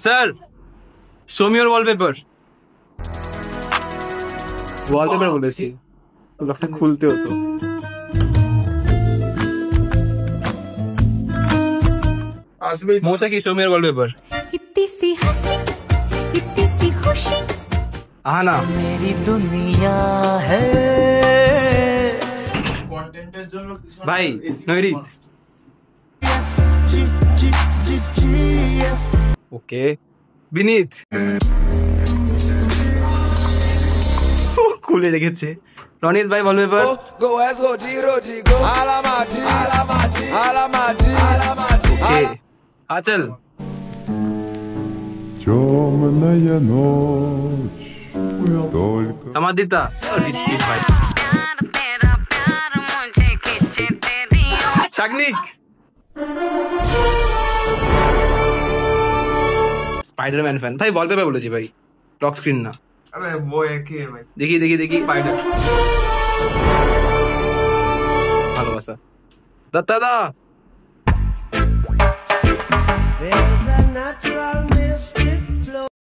Sir show me your wallpaper. Wallpaper বলেছি, লকটা খুলতে হতো। মৌসা কি শো মি ইওর ওয়ালপেপার? আহানা मेरी दुनिया है। কন্টেন্টের জন্য ভাই নৈরিত। ওকে বিনীত খুলে রেখেছে। রনিত ভাই ওয়ালপেপার। আচল Темная ночь, только... সমাদিতা ভাই। শাগনিক স্পাইডারম্যান ফ্যান ভাই। ওয়ালপেপার বলেছি ভাই, লক স্ক্রিন না। আরে वो एक ही है भाई। দেখি দেখি দেখি স্পাইডার ভালোবাসা। দত্তা দা There's a natural